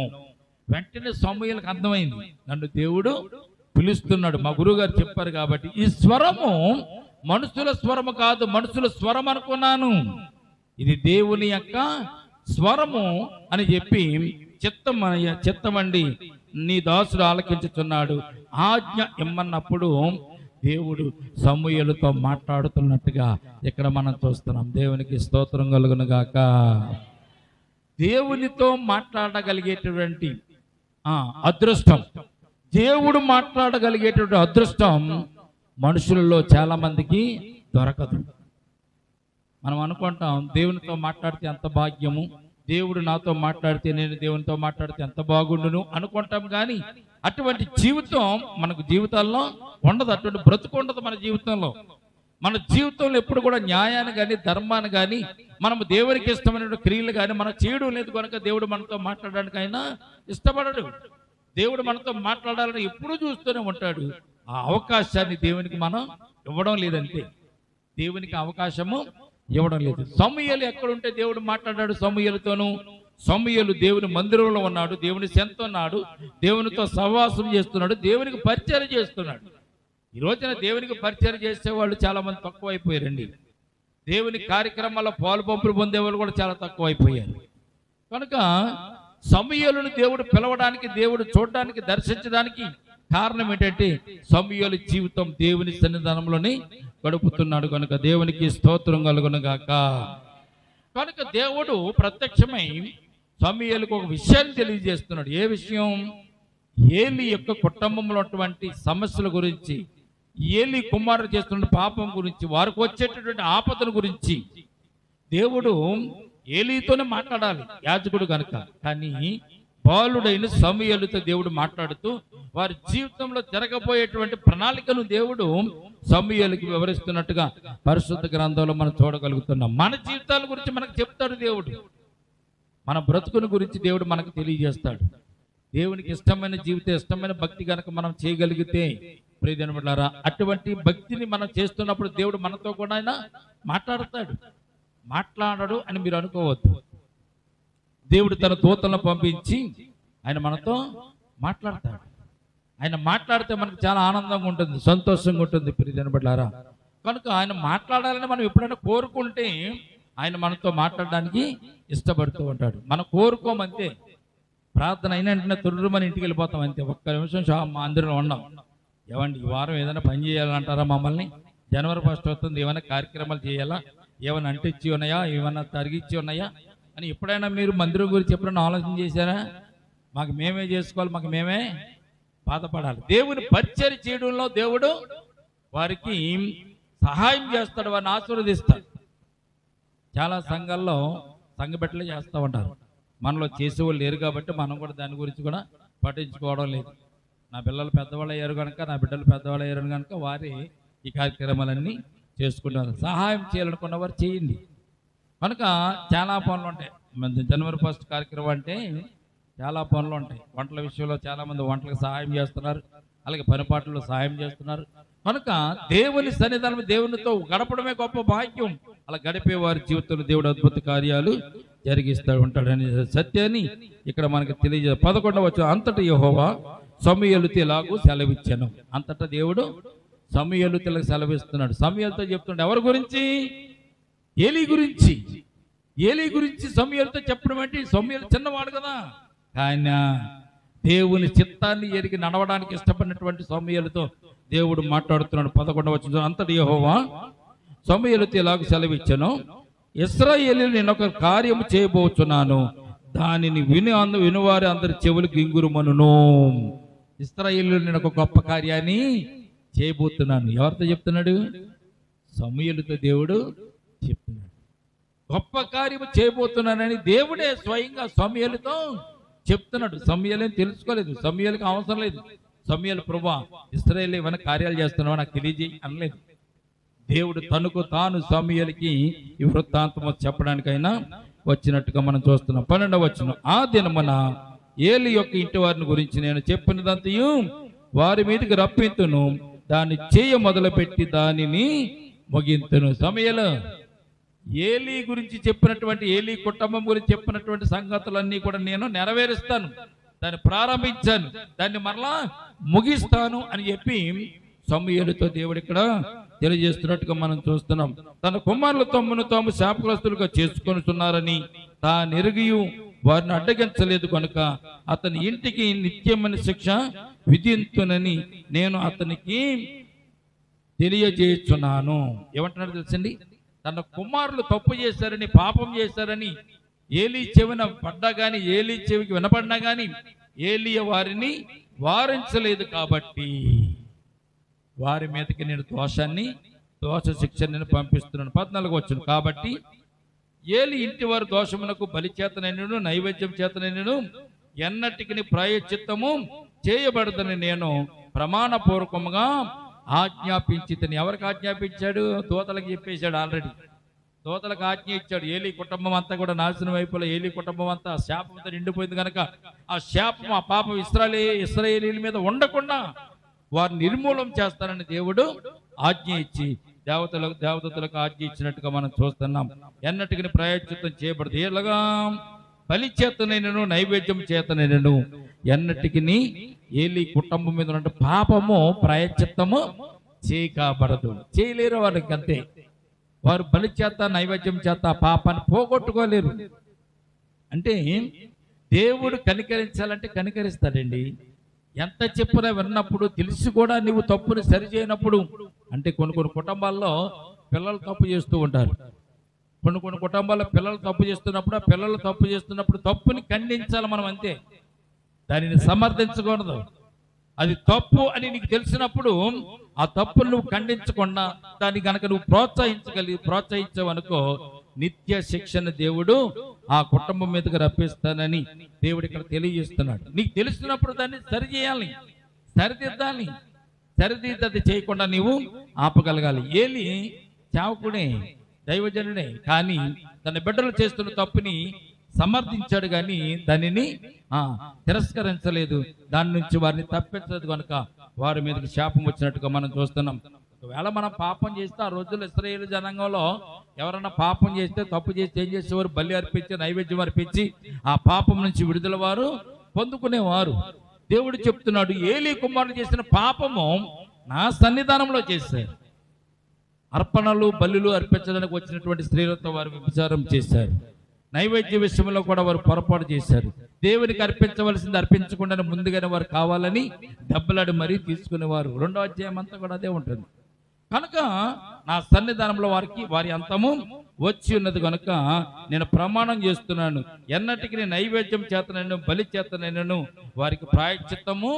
వెంటనే సమూయేలుకి అర్థమైంది, నన్ను దేవుడు పిలుస్తున్నాడు. మా గురువు గారు చెప్పారు కాబట్టి ఈ స్వరము మనుషుల స్వరము కాదు, మనుషుల స్వరం అనుకున్నాను, ఇది దేవుని యొక్క స్వరము అని చెప్పి చిత్తమండి నీ దాసుడు ఆలకించుచున్నాడు, ఆజ్ఞ ఇమ్మన్నప్పుడు దేవుడు సమూయేలుతో మాట్లాడుతున్నట్టుగా ఇక్కడ మనం చూస్తున్నాం. దేవునికి స్తోత్రం కలుగును గాక. దేవునితో మాట్లాడగలిగేటువంటి అదృష్టం, దేవుడు మాట్లాడగలిగేటువంటి అదృష్టం మనుషులలో చాలా మందికి దొరకదు. మనం అనుకుంటాం దేవునితో మాట్లాడితే ఎంత భాగ్యము, దేవుడు నాతో మాట్లాడితే నేను దేవునితో మాట్లాడితే ఎంత బాగుండును అనుకుంటాం. కానీ అటువంటి జీవితం మనకు జీవితాల్లో ఉండదు, అటువంటి బ్రతుకు ఉండదు మన జీవితంలో. మన జీవితంలో ఎప్పుడు కూడా న్యాయాన్ని కానీ ధర్మాన్ని కానీ మనము దేవునికి ఇష్టమైన క్రియలు కానీ మనం చేయడం లేదు కనుక దేవుడు మనతో మాట్లాడడానికి అయినా ఇష్టపడడు. దేవుడు మనతో మాట్లాడాలని ఎప్పుడూ చూస్తూనే ఉంటాడు. ఆ అవకాశాన్ని దేవునికి మనం ఇవ్వడం లేదంటే, దేవునికి అవకాశము ఇవ్వడం లేదు. సమూయేలు ఎక్కడుంటే దేవుడు మాట్లాడాడు సమూయేలుతోనూ. సమూయేలు దేవుని మందిరంలో ఉన్నాడు, దేవుని చెంత ఉన్నాడు, దేవునితో సహవాసం చేస్తున్నాడు, దేవునికి పరిచయం చేస్తున్నాడు. ఈ రోజున దేవునికి పరిచయం చేసేవాళ్ళు చాలా మంది తక్కువైపోయారండి. దేవుని కార్యక్రమాల్లో పాలు పంపులు పొందేవాళ్ళు కూడా చాలా తక్కువైపోయారు. కనుక సమూయేలును దేవుడు పిలవడానికి, దేవుడు చూడడానికి, దర్శించడానికి కారణం ఏంటంటే సమూయేలు జీవితం దేవుని సన్నిధానంలోని గడుపుతున్నాడు కనుక దేవునికి స్తోత్రం కలుగును గాక. కనుక దేవుడు ప్రత్యక్షమై సమూయేలుకు ఒక విషయాన్ని తెలియజేస్తున్నాడు. ఏ విషయం? ఏలి యొక్క కుటుంబంలో ఉన్నటువంటి సమస్యల గురించి, ఏలి కుమారుడు చేస్తున్న పాపం గురించి, వారికి వచ్చేటటువంటి ఆపదల గురించి దేవుడు ఏలీతోనే మాట్లాడాలి యాజకుడు కనుక. కానీ బాలుడైన సమూయేలుతో దేవుడు మాట్లాడుతూ వారి జీవితంలో జరగబోయేటువంటి ప్రణాళికను దేవుడు సమూయేలుకి వివరిస్తున్నట్టుగా పరిశుద్ధ గ్రంథంలో మనం చూడగలుగుతున్నాం. మన జీవితాల గురించి మనకు చెప్తాడు దేవుడు, మన బ్రతుకుని గురించి దేవుడు మనకు తెలియజేస్తాడు. దేవునికి ఇష్టమైన జీవితం, ఇష్టమైన భక్తి కనుక మనం చేయగలిగితే ప్రియమైన బిడ్డలారా, అటువంటి భక్తిని మనం చేస్తున్నప్పుడు దేవుడు మనతో కూడా ఆయన మాట్లాడతాడు. మాట్లాడడు అని మీరు అనుకోవద్దు. దేవుడు తన దూతలను పంపించి ఆయన మనతో మాట్లాడతాడు. ఆయన మాట్లాడితే మనకు చాలా ఆనందంగా ఉంటుంది, సంతోషంగా ఉంటుంది ప్రియమైన బిడ్డలారా. కనుక ఆయన మాట్లాడాలని మనం ఎప్పుడైనా కోరుకుంటే ఆయన మనతో మాట్లాడడానికి ఇష్టపడుతూ ఉంటాడు. మనం కోరుకోమంతే, ప్రార్థన అయిన వెంటనే తుర్రుమని ఇంటికి వెళ్ళిపోతాం అంతే. ఒక్క నిమిషం మా అందరిలో ఉన్నాం. ఏమండి ఈ వారం ఏదైనా పని చేయాలంటారా? మమ్మల్ని జనవరి 1 వస్తుంది, ఏమైనా కార్యక్రమాలు చేయాలా, ఏమైనా అంటించి ఉన్నాయా, ఏమైనా తరిగిచ్చి ఉన్నాయా అని ఎప్పుడైనా మీరు మందిరం గురించి ఎప్పుడైనా ఆలోచన చేశారా? మాకు మేమే చేసుకోవాలి, మాకు మేమే బాధపడాలి. దేవుని పరిచర్య చేయడంలో దేవుడు వారికి సహాయం చేస్తాడు, వారిని ఆశీర్వదిస్తాడు. చాలా సంఘాల్లో సంఘ బిడ్డలే చేస్తూ ఉంటారు. మనలో చేసేవాళ్ళు లేరు కాబట్టి మనం కూడా దాని గురించి కూడా పట్టించుకోవడం లేదు. నా పిల్లలు పెద్దవాళ్ళు అయ్యారు కనుక, నా బిడ్డలు పెద్దవాళ్ళు అయ్యారు కనుక వారి ఈ కార్యక్రమాలన్నీ చేసుకుంటారు. సహాయం చేయాలనుకున్న వారు చేయండి. కనుక చాలా పనులు ఉంటాయి. జనవరి 1 కార్యక్రమం అంటే చాలా పనులు ఉంటాయి. వంటల విషయంలో చాలామంది వంటలకు సహాయం చేస్తున్నారు, అలాగే పనిపాట్లలో సహాయం చేస్తున్నారు. కనుక దేవుని సన్నిధానం, దేవునితో గడపడమే గొప్ప భాగ్యం. అలా గడిపే వారి జీవితంలో దేవుడు అద్భుత కార్యాలు జరిగిస్తూ ఉంటాడని సత్యాన్ని ఇక్కడ మనకి తెలియజే. 11వ వచనం, అంతటా యెహోవా సమూయేలుతో ఇలాగూ సెలవిచ్చాను. అంతటా దేవుడు సమూయేలుతో సెలవిస్తున్నాడు. సమూయేలుతో చెప్తున్నాడు ఎవరి గురించి? ఏలీ గురించి. ఏలీ గురించి సమూయేలుతో చెప్పడం అంటే, సమూయేలు చిన్నవాడు కదా, ఆయన దేవుని చిత్తాన్ని ఎరిగి నడవడానికి ఇష్టపడినటువంటి సమూయేలుతో దేవుడు మాట్లాడుతున్నాడు. 11వ వచనం, అంతటా యెహోవా సమూయేలుతో ఇలాగూ సెలవిచ్చాను, ఇశ్రాయేలీయులు నేను ఒక కార్యము చేయబోతున్నాను, దానిని వినువారి అందరి చెవులు గింగురుమనును. ఇశ్రాయేలీయులు నేను ఒక గొప్ప కార్యాన్ని చేయబోతున్నాను. ఎవరితో చెప్తున్నాడు? సమూయేలుతో దేవుడు చెప్తున్నాడు. గొప్ప కార్యము చేయబోతున్నానని దేవుడే స్వయంగా సమూయేలుతో చెప్తున్నాడు. సమూయేలు తెలుసుకోలేదు, సమూయేలుకి అవసరం లేదు. సమూయేలు ప్రభువా ఇశ్రాయేలు ఏమైనా కార్యాలు చేస్తున్నావా నాకు తెలియజేయి అనలేదు. దేవుడు తనకు తాను సమూయేలుకి ఈ వృత్తాంతము చెప్పడానికైనా వచ్చినట్టుగా మనం చూస్తున్నాం. 12వ వచనం, ఆ దినమున ఏలి యొక్క ఇంటి వారిని గురించి నేను చెప్పినదంతయు వారి మీదకి రప్పింతును, దాన్ని చేయ మొదలుపెట్టి దానిని ముగింతును. సమూయేలు ఏలి గురించి చెప్పినటువంటి, ఏలి కుటుంబం గురించి చెప్పినటువంటి సంగతులన్నీ కూడా నేను నెరవేరుస్తాను, దాన్ని ప్రారంభించాను, దాన్ని మరలా ముగిస్తాను అని చెప్పి సమూయేలుతో దేవుడు ఇక్కడ తెలియజేస్తున్నట్టుగా మనం చూస్తున్నాం. తన కుమారుల తమ్మును తాము శాపగ్రస్తులుగా చేసుకొనుచున్నారని తానెరిగియు వారిని అడ్డగించలేదు కనుక అతని ఇంటికి నిత్యమైన శిక్ష విధింతునని నేను అతనికి తెలియజేస్తున్నాను. ఏమంటున్నాడు తెలుసండి? తన కుమారులు తప్పు చేశారని, పాపం చేశారని ఏలీ చెవిన పడ్డా గాని, ఏలీ చెవికి వినపడినా గాని ఏలియ వారిని వారించలేదు కాబట్టి వారి మీదకి నేను దోష శిక్ష నేను పంపిస్తున్నాను. 14 వచ్చును. కాబట్టి ఏలి ఇంటి వారి దోషమునకు బలి చేతనైనను నైవేద్యం చేతనైనను ఎన్నటికి ప్రాయశ్చిత్తము చేయబడదని నేను ప్రమాణపూర్వకముగా ఆజ్ఞాపించితని. ఎవరికి ఆజ్ఞాపించాడు? దూతలకు చెప్పేశాడు. ఆల్రెడీ దూతలకు ఆజ్ఞ ఇచ్చాడు. ఏలీ కుటుంబం అంతా కూడా నాశనం అయిపోలే. ఏలీ కుటుంబం అంతా శాపంతో నిండిపోయింది కనుక ఆ శాపం, ఆ పాపం ఇశ్రాయేలీల మీద ఉండకుండా వారిని నిర్మూలం చేస్తానని దేవుడు ఆజ్ఞ ఇచ్చి దేవదూతలకు ఆజ్ఞ ఇచ్చినట్టుగా మనం చూస్తున్నాం. ఎన్నటికి ప్రాయశ్చిత్తం చేయబడదు. ఎలాగా? బలి చేతనైనను నైవేద్యం చేతనైనను ఎన్నటికి ఏలీ కుటుంబం మీద ఉన్న పాపము ప్రాయశ్చిత్తము చేయబడదు. చేయలేరు వాళ్ళకి. అంతే. వారు బలి చేత నైవేద్యం చేత పాపాన్ని పోగొట్టుకోలేరు. అంటే దేవుడు కనికరించాలంటే కనికరిస్తాడండి. ఎంత చెప్పినా విన్నప్పుడు, తెలిసి కూడా నువ్వు తప్పుని సరిచేయనప్పుడు, అంటే కొన్ని కుటుంబాల్లో పిల్లలు తప్పు చేస్తూ ఉంటారు. కొన్ని కుటుంబాల్లో పిల్లలు తప్పు చేస్తున్నప్పుడు, ఆ పిల్లలు తప్పు చేస్తున్నప్పుడు తప్పుని ఖండించాలి మనం. అంతే. దానిని సమర్థించకూడదు. అది తప్పు అని నీకు తెలిసినప్పుడు ఆ తప్పును నువ్వు ఖండించకుండా దాన్ని కనుక నువ్వు ప్రోత్సహించవనుకో నిత్య శిక్షణ దేవుడు ఆ కుటుంబం మీదకి రప్పిస్తానని దేవుడు ఇక్కడ తెలియజేస్తున్నాడు. నీకు తెలిసినప్పుడు దాన్ని సరిచేయాలి, సరిదిద్దాలి. సరిదిద్ది చేయకుండా నీవు ఆపగలగాలి. ఏలి చావకుడే, దైవజనుడే, కానీ తన బిడ్డలు చేస్తున్న తప్పుని సమర్థించాడు కానీ దానిని తిరస్కరించలేదు. దాని నుంచి వారిని తప్పించలేదు కనుక వారి మీదకి శాపం వచ్చినట్టుగా మనం చూస్తున్నాం. ఒకవేళ మనం పాపం చేస్తే, ఆ రోజుల్లో ఇశ్రాయేలు జనాంగంలో ఎవరన్నా పాపం చేస్తే, తప్పు చేస్తే ఏం చేసేవారు? బలి అర్పించి, నైవేద్యం అర్పించి ఆ పాపం నుంచి విడుదల వారు పొందుకునేవారు. దేవుడు చెప్తున్నాడు, ఏలీ కుమారుడు చేసిన పాపము నా సన్నిధానంలో చేశారు. అర్పణలు బలులు అర్పించడానికి వచ్చినటువంటి స్త్రీలతో వారు వ్యభిచారం చేశారు. నైవేద్య విషయంలో కూడా వారు పొరపాటు చేశారు. దేవునికి అర్పించవలసింది అర్పించకుండా ముందుగానే వారు కావాలని దెబ్బలాడి మరీ తీసుకునేవారు. 2వ అధ్యాయం అంతా కూడా అదే ఉంటుంది. కనుక నా సన్నిధానంలో వారి అంతము వచ్చి ఉన్నది కనుక నేను ప్రమాణం చేస్తున్నాను, ఎన్నటికి నైవేద్యం చేతనైనను బలి చేతనైనను వారికి ప్రాయశ్చిత్తము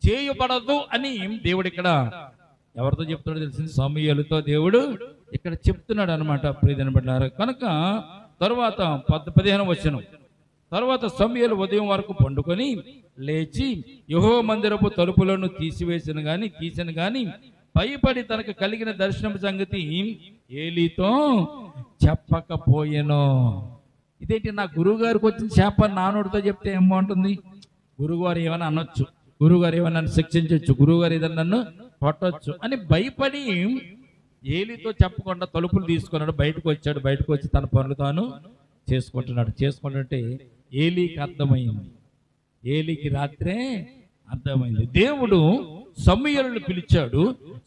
చేయబడదు అని దేవుడు ఇక్కడ ఎవరితో చెప్తున్నాడో తెలిసింది? సమూయేలుతో దేవుడు ఇక్కడ చెప్తున్నాడు అనమాట. ప్రియమైన బిడ్డలారా, కనుక తరువాత 15వ వచనం, తర్వాత సమూయేలు ఉదయం వరకు పండుకొని లేచి యెహోవా మందిరపు తలుపులను తీసిన గాని భయపడి తనకు కలిగిన దర్శనం సంగతి ఏలీతో చెప్పకపోయెను. ఇదేంటి, నా గురువు గారికి వచ్చిన శాపాన్ని నానుడితో చెప్తే ఏం బాగుంటుంది? గురువుగారు ఏమైనా అనొచ్చు, గురువుగారు ఏమైనా నన్ను శిక్షించవచ్చు, గురువుగారు ఏదైనా నన్ను కొట్టవచ్చు అని భయపడి ఏలీతో చెప్పకుండా తలుపులు తీసుకున్నాడు. బయటకు వచ్చాడు. బయటకు వచ్చి తన పనులు తాను చేసుకుంటుంటే ఏలీకి అర్థమైంది. ఏలీకి రాత్రే అర్థమైంది. దేవుడు సమూయేలును పిలిచాడు.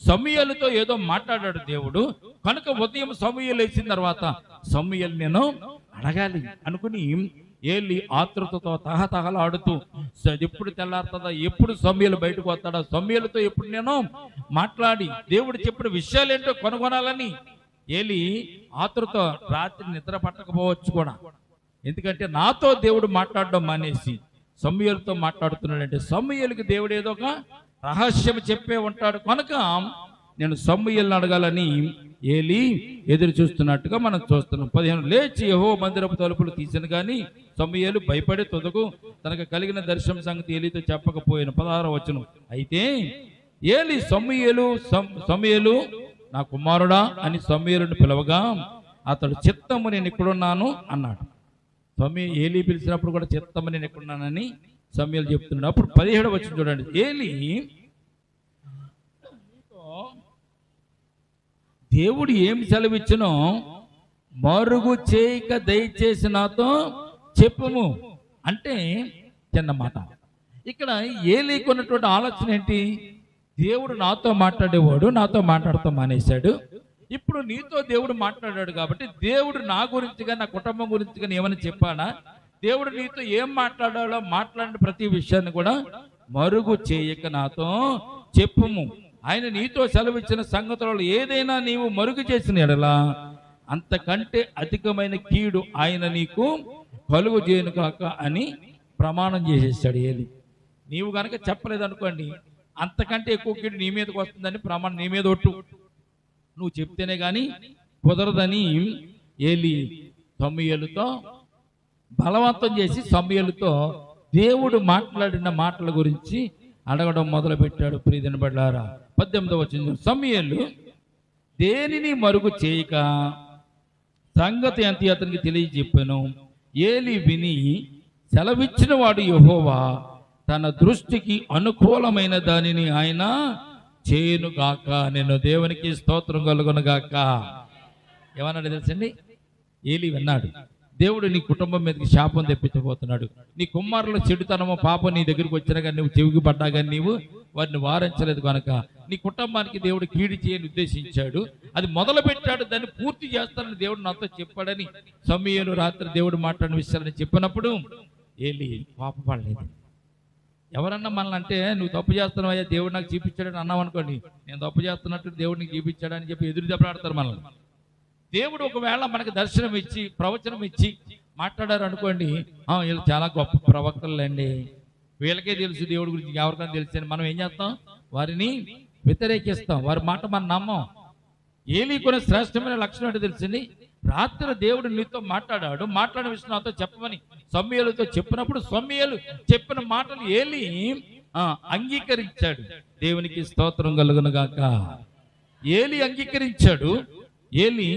సమూయేలుతో ఏదో మాట్లాడాడు దేవుడు. కనుక ఉదయం సమూయేలు లేచిన తర్వాత సమూయేలు నేను అడగాలి అనుకుని ఏలి ఆతృతతో తహతహలాడుతూ ఎప్పుడు తెల్లారుతుందా, ఎప్పుడు సమూయేలు బయటకు వస్తాడా, సమూయేలుతో ఎప్పుడు నేను మాట్లాడి దేవుడు చెప్పిన విషయాలు ఏంటో కనుగొనాలని ఏలి ఆతృత రాత్రి నిద్ర పట్టకపోవచ్చు కూడా. ఎందుకంటే నాతో దేవుడు మాట్లాడడం మానేసి సమూయేలుతో మాట్లాడుతున్నాడంటే సమూయేలుకి దేవుడు ఏదో ఒక రహస్యం చెప్పే ఉంటాడు. కనుక నేను సమూయేలుని అడగాలని ఏలి ఎదురు చూస్తున్నట్టుగా మనం చూస్తున్నాం. 15 లేచి యెహోవా మందిరపు తలుపులు తీసిన కానీ సమూయేలు భయపడి తొదకు తనకు కలిగిన దర్శనం సంగతి ఏలీతో చెప్పకపోయాను. 16వ వచనం, అయితే ఏలి సమూయేలు నా కుమారుడా అని సమూయేలును పిలవగా అతడు చిత్తము నేను ఇక్కడున్నాను అన్నాడు. ఏలి పిలిచినప్పుడు కూడా చిత్తము నేను ఎక్కడున్నానని సమూయేలు చెప్తున్నాడు. అప్పుడు 17వ వచనం చూడండి, ఏలి దేవుడు ఏం సెలవిచ్చినో మరుగు చేయక దయచేసి నాతో చెప్పుము అంటే చిన్న మాట. ఇక్కడ ఏలీకి ఉన్నటువంటి ఆలోచన ఏంటి? దేవుడు నాతో మాట్లాడేవాడు నాతో మాట్లాడతాం మానేశాడు. ఇప్పుడు నీతో దేవుడు మాట్లాడాడు కాబట్టి దేవుడు నా గురించిగా నా కుటుంబం గురించిగా ఏమని చెప్పానా, దేవుడు నీతో ఏం మాట్లాడాలో మాట్లాడిన ప్రతి విషయాన్ని కూడా మరుగు చేయక నాతో చెప్పుము. ఆయన నీతో సెలవిచ్చిన సంగతులలో ఏదైనా నీవు మరుగు చేసిన ఎడలా అంతకంటే అధికమైన కీడు ఆయన నీకు కలుగు చేయను కాక అని ప్రమాణం చేసేసాడు ఏలి. నీవు గనక చెప్పలేదనుకోండి, అంతకంటే ఎక్కువ కీడు నీ మీదకి వస్తుందని ప్రమాణం నీ మీద ఒట్టు. నువ్వు చెప్తేనే కానీ కుదరదని ఏలి సమూయేలుతో బలవంతం చేసి సమూయేలుతో దేవుడు మాట్లాడిన మాటల గురించి అడగడం మొదలు పెట్టాడు. ప్రియమైన బిడ్డలారా, 18వ వచనం, సమూయేలు దేనిని మరుగు చేయక సంగతి అంతే అతనికి తెలియజెప్పాను. ఏలి విని సెలవిచ్చిన వాడు యెహోవా తన దృష్టికి అనుకూలమైన దానిని ఆయన చేయనుగాక. నేను దేవునికి స్తోత్రం కలుగునుగాక. ఏమన్నాడు తెలుసండి? ఏలి విన్నాడు, దేవుడు నీ కుటుంబం మీదకి శాపం తెప్పించబోతున్నాడు. నీ కుమారుల చెడుతనమో పాపం నీ దగ్గరికి వచ్చినా కానీ నువ్వు చెవికి పడ్డా కానీ నీవు వారిని వారించలేదు కనుక నీ కుటుంబానికి దేవుడు కీడు చేయని ఉద్దేశించాడు. అది మొదలు పెట్టాడు, దాన్ని పూర్తి చేస్తానని దేవుడు నాతో చెప్పాడని సమూయేలు రాత్రి దేవుడు మాట్లాడిన విషయాలని చెప్పినప్పుడు ఏలి పాపపడలేదు. ఎవరన్నా మనల్ని అంటే నువ్వు తప్పు చేస్తున్నావయ్యా దేవుడు నాకు చూపించాడని అన్నావు అనుకోండి, నేను తప్పు చేస్తున్నట్టు దేవుడు నీకు చూపించాడని చెప్పి ఎదురు దెబ్బలాడతారు మనల్ని. దేవుడు ఒకవేళ మనకి దర్శనం ఇచ్చి ప్రవచనం ఇచ్చి మాట్లాడారు అనుకోండి, వీళ్ళు చాలా గొప్ప ప్రవక్తలండి, వీళ్ళకే తెలుసు దేవుడి గురించి, ఎవరికైనా తెలుసు అని మనం ఏం చేస్తాం? వారిని వ్యతిరేకిస్తాం, వారి మాట మనం నమ్మం. ఏలీ కొన్ని శ్రేష్టమైన లక్షణం అంటే తెలిసింది. రాత్రి దేవుడు నీతో మాట్లాడాడు, మాట్లాడిన విషయం నాతో చెప్పమని సమూయేలుతో చెప్పినప్పుడు సమూయేలు చెప్పిన మాటలు ఏలీ అంగీకరించాడు. దేవునికి స్తోత్రం కలుగునుగాక. ఏలీ అంగీకరించాడు. ఏలీ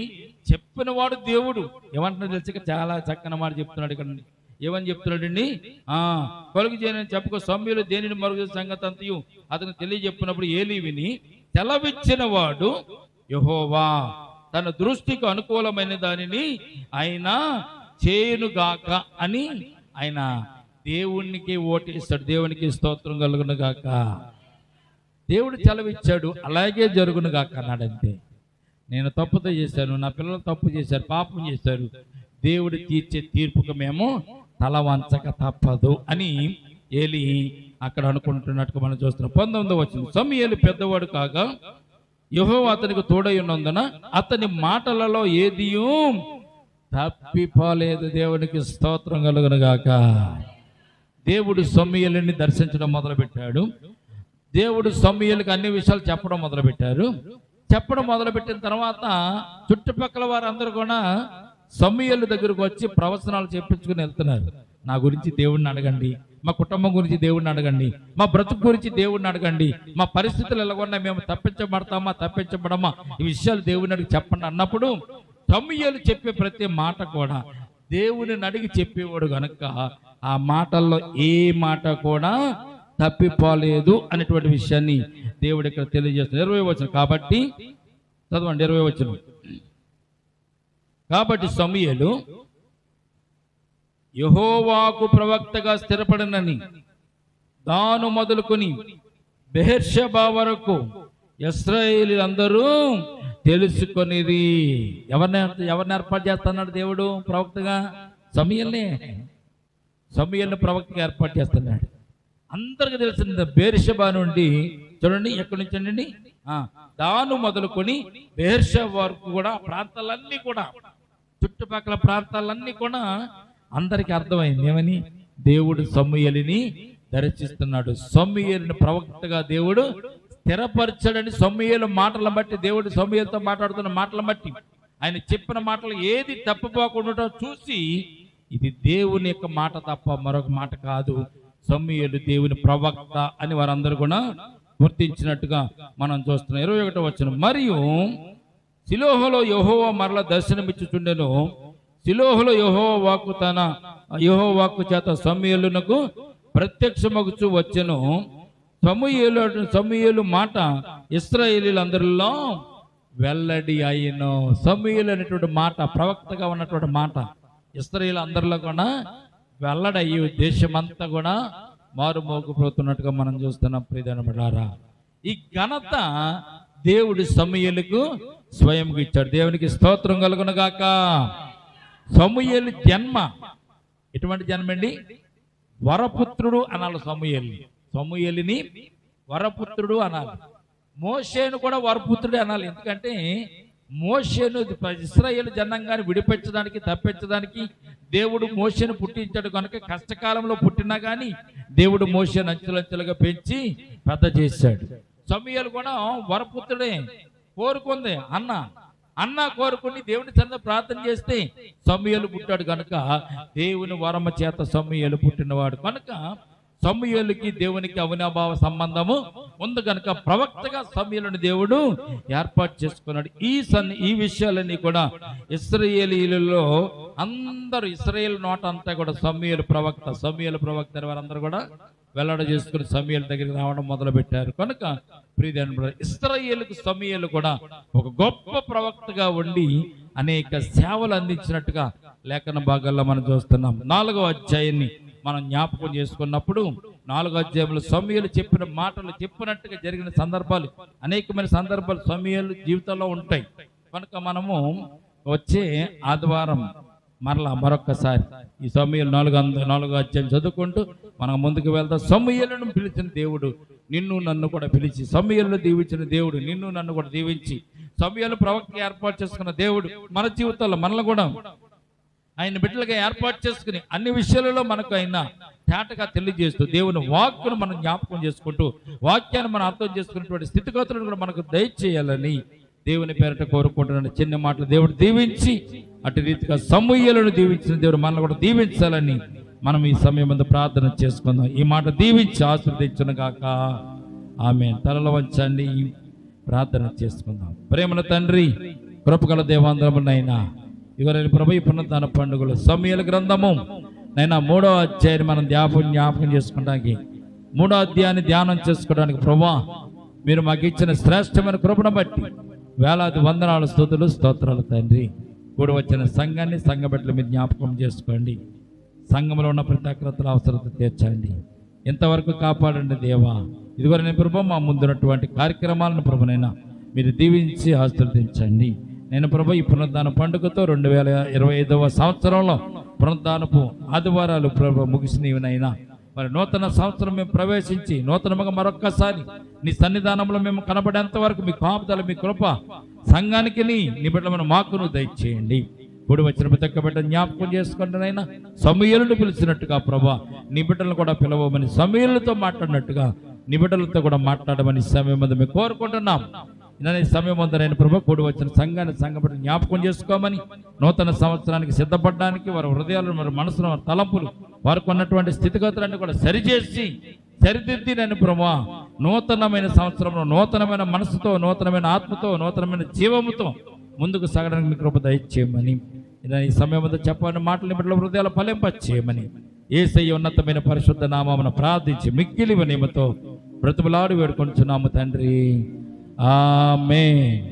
చెప్పిన వాడు దేవుడు ఏమంటున్నాడు తెలుసు? చాలా చక్కని మాట చెప్తున్నాడు ఇక్కడ. ఏమని చెప్తున్నాడండి? కలుగు చేయని చెప్పుకో, సమూయేలు దేనిని మరుగు సంగతి అంతయు అతను తెలియజెప్పినప్పుడు ఏలీ విని సెలవిచ్చిన వాడు యెహోవా తన దృష్టికి అనుకూలమైన దానిని ఆయన చేయునుగాక అని ఆయన దేవునికి ఓటేస్తాడు. దేవునికి స్తోత్రం కలుగునుగాక. దేవుడు సెలవిచ్చాడు, అలాగే జరుగునుగాక అన్నాడంతే. నేను తప్పుతో చేశాను, నా పిల్లలు తప్పు చేశారు, పాపం చేశారు, దేవుడు తీర్చే తీర్పుకు మేము తల వంచక తప్పదు అని ఏలీ అక్కడ అనుకుంటున్నట్టుగా మనం చూస్తున్నాం. 19వ వచనం, సమూయేలు పెద్దవాడు కాగా యెహోవా అతనికి తోడై ఉన్నందున అతని మాటలలో ఏదియూ తప్పిపోలేదు. దేవునికి స్తోత్రం కలుగునుగాక. దేవుడు సమూయేలుని దర్శించడం మొదలుపెట్టాడు. దేవుడు సమూయేలుకి అన్ని విషయాలు చెప్పడం మొదలుపెట్టారు. చెప్పడం మొదలుపెట్టిన తర్వాత చుట్టుపక్కల వారందరూ కూడా సమూయేలు దగ్గరకు వచ్చి ప్రవచనాలు చెప్పించుకుని వెళ్తున్నారు. నా గురించి దేవుడిని అడగండి, మా కుటుంబం గురించి దేవుడిని అడగండి, మా బ్రతుకు గురించి దేవుడిని అడగండి, మా పరిస్థితులు ఎలాగొన్నా మేము తప్పించబడతామా తప్పించబడమా ఈ విషయాలు దేవుడిని అడిగి చెప్పండి అన్నప్పుడు సమూయేలు చెప్పే ప్రతి మాట కూడా దేవుడిని అడిగి చెప్పేవాడు కనుక ఆ మాటల్లో ఏ మాట కూడా తప్పిపోలేదు అనేటువంటి విషయాన్ని దేవుడు ఇక్కడ తెలియజేస్తున్నారు. 20వ వచనం, కాబట్టి చదవండి 20వ వచనం. కాబట్టి సమూయేలు యెహోవాకు ప్రవక్తగా స్థిరపడనని దాను మొదలుకొని బెయేర్షెబా వరకు ఇశ్రాయేలీయులందరూ తెలుసుకొనిరి. ఎవరిని ఏర్పాటు చేస్తున్నాడు దేవుడు ప్రవక్తగా? సమూయేలుని ప్రవక్తగా ఏర్పాటు చేస్తున్నాడు. అందరికి తెలిసిన బెయేర్షెబా నుండి చూడండి, ఎక్కడి నుంచి అండి, దాను మొదలుకొని బెయేర్షెబా వరకు కూడా ప్రాంతాలన్నీ కూడా చుట్టుపక్కల ప్రాంతాలన్నీ కూడా అందరికి అర్థమైంది ఏమని? దేవుడు సమూయేలుని దర్శిస్తున్నాడు. సమూయేలుని ప్రవక్తగా దేవుడు స్థిరపరచాడని సమూయేలు మాటలను బట్టి, దేవుడు సమూయేలుతో మాట్లాడుతున్న మాటలను బట్టి, ఆయన చెప్పిన మాటలు ఏది తప్పిపోకుండా చూసి ఇది దేవుని యొక్క మాట తప్ప మరొక మాట కాదు, సమూయేలు దేవుని ప్రవక్త అని వారందరూ కూడా గుర్తించినట్టుగా మనం చూస్తున్నాం. 21వ వచనం, మరియు షిలోహులో యెహోవా మరల దర్శనమిచ్చుచుండెను. షిలోహులో యెహోవా వాక్కు చేత సమూయేలునకు ప్రత్యక్షమగుచు వచ్చెను. సమూయేలు మాట ఇశ్రాయేలీయులందరిలో వెల్లడి అయిను. సమూయేలు అనేటువంటి మాట, ప్రవక్తగా ఉన్నటువంటి మాట ఇశ్రాయేలు అందరిలో కూడా వెల్లడయ్యి దేశమంతా కూడా మారుమోగిపోతున్నట్టుగా మనం చూస్తున్నాం. ప్రియమైన బిడ్డలారా, ఈ ఘనత దేవుడు సమూయేలుకు స్వయంగా ఇచ్చాడు. దేవునికి స్తోత్రం కలుగునుగాక. సమూయేలు జన్మ ఎటువంటి జన్మ అండి? వరపుత్రుడు అనాలి. సమూయేలుని వరపుత్రుడు అనాలి. మోషేను కూడా వరపుత్రుడే అనాలి. ఎందుకంటే మోషేను ఇశ్రాయేలు జనాంగాన్ని విడిపించడానికి, తప్పించడానికి దేవుడు మోషేను పుట్టించాడు కనుక కష్టకాలంలో పుట్టినా కానీ దేవుడు మోషేను అంచెలంచెలుగా పెంచి పెద్ద చేశాడు. సమూయేలు కూడా వరపుత్రుడే. కోరుకుంది అన్న కోరుకుని దేవుని చెంద ప్రార్థన చేస్తే సమూయేలు పుట్టాడు కనుక దేవుని వరమ చేత సమూయేలు పుట్టినవాడు కనుక సమూయేలుకి దేవునికి అవినాభావ సంబంధము ఉంది కనుక ప్రవక్తగా సమూయేలుని దేవుడు ఏర్పాటు చేసుకున్నాడు. ఈ విషయాలన్నీ కూడా ఇశ్రాయేలీయులలో అందరూ, ఇశ్రాయేలు నోట అంతా కూడా సమూయేలు ప్రవక్త వారందరూ కూడా వెల్లడ చేసుకుని సమూయేలు దగ్గరికి రావడం మొదలు పెట్టారు. కనుక ప్రియమైన ఇశ్రాయేలుకు సమూయేలు కూడా ఒక గొప్ప ప్రవక్తగా ఉండి అనేక సేవలు అందించినట్టుగా లేఖన భాగాల్లో మనం చూస్తున్నాం. 4వ అధ్యాయాన్ని మనం జ్ఞాపకం చేసుకున్నప్పుడు 4వ అధ్యాయంలో సమూయేలు చెప్పిన మాటలు చెప్పినట్టుగా జరిగిన సందర్భాలు, అనేకమైన సందర్భాలు సమూయేలు జీవితంలో ఉంటాయి. కనుక మనము వచ్చే ఆదివారం మరొక్కసారి ఈ సమూయేలు 4వ అధ్యాయం చదువుకుంటూ మనం ముందుకు వెళ్తాం. సమూయేలును పిలిచిన దేవుడు నిన్ను నన్ను కూడా పిలిచి, సమూయేలును దీవించిన దేవుడు నిన్ను నన్ను కూడా దీవించి, సమూయేలు ప్రవక్త ఏర్పాటు చేసుకున్న దేవుడు మన జీవితాల్లో మనల్ని కూడా ఆయన బిడ్డలుగా ఏర్పాటు చేసుకుని అన్ని విషయాలలో మనకు ఆయన తేటగా తెలియజేస్తూ దేవుని వాక్కును మనం జ్ఞాపకం చేసుకుంటూ వాక్యాన్ని మనం అర్థం చేసుకున్నటువంటి స్థితిగతులను కూడా మనకు దయచేయాలని దేవుని పేరట కోరుకుంటున్నాను. చిన్న మాటలు దేవుడు దీవించి అటు రీతిగా సమూయేలును దీవించిన దేవుడు మనల్ని కూడా దీవించాలని మనం ఈ సమయం ముందు ప్రార్థన చేసుకుందాం. ఈ మాట దీవించి ఆశీర్వదించును గాక. ఆమేన్. తలలు వంచండి, ప్రార్థన చేసుకుందాం. ప్రేమల తండ్రి, కృపగల దేవాంధ్రమునైనా ఇవరైన ప్రభు ఈ పునరుత్థాన పండుగలు సమూయేలు గ్రంథము నైనా 3వ అధ్యాయాన్ని మనం జ్ఞాపకం చేసుకోవడానికి, 3వ అధ్యాయాన్ని ధ్యానం చేసుకోవడానికి ప్రభా మీరు మాకు ఇచ్చిన శ్రేష్టమైన కృపను బట్టి వేలాది వందనాలు, స్తుతులు, స్తోత్రాలు తండ్రి. కూడి వచ్చిన సంఘాన్ని, సంఘ బిడ్డలు మీరు జ్ఞాపకం చేసుకోండి. సంఘంలో ఉన్న ప్రతి అక్రతల అవసరత తీర్చండి. ఎంతవరకు కాపాడండి దేవా. ఇదిగో నేను ప్రభు మా ముందున్నటువంటి కార్యక్రమాలను ప్రభునైనా మీరు దీవించి ఆశీర్వదించండి. నేను ప్రభు ఈ పునరుద్ధాన పండుగతో 2025వ సంవత్సరంలో పునరుద్ధానపు ఆదివారాలు ప్రభు ముగిసినవినైనా మరి నూతన సంవత్సరం మేము ప్రవేశించి నూతనముగా మరొక్కసారి నీ సన్నిధానంలో మేము కనబడేంత వరకు మీ కాపుదల, మీ కృప సంఘానికి నీ బిడ్డలను మాకును దయచేయండి. కూడి వచ్చిన ప్రతి ఒక్క బిడ్డ జ్ఞాపకం చేసుకుంటున్నైనా సమూయేలును పిలిచినట్టుగా ప్రభా నీ బిడ్డలను కూడా పిలవమని, సమూయేలుతో మాట్లాడినట్టుగా నీ బిడ్డలతో కూడా మాట్లాడమని సమయం మీద మేము కోరుకుంటున్నాం. ఈ సమయం అంతా నేను ప్రభు కూడి వచ్చిన సంఘాన్ని, సంఘ బిడ్డలు జ్ఞాపకం చేసుకోమని, నూతన సంవత్సరానికి సిద్ధపడడానికి వారి హృదయాలు, వారి మనసులో, వారి తలంపులు, వారికి ఉన్నటువంటి స్థితిగతులన్నీ కూడా సరిదిద్ది నేను ప్రభు నూతనమైన సంవత్సరంలో నూతనమైన మనసుతో, నూతనమైన ఆత్మతో, నూతనమైన జీవముతో ముందుకు సాగడానికి మీ కృప దయచేయమని, ఈ సమయం అంతా చెప్పని మాటలు బిడ్డల హృదయాలు ఫలింపచేయమని యేసయ్య ఉన్నతమైన పరిశుద్ధ నామమున ప్రార్థించి మిక్కిలి వినయముతో బ్రతుకులాడి వేడుకొంచున్నాము తండ్రి. ఆమేన్.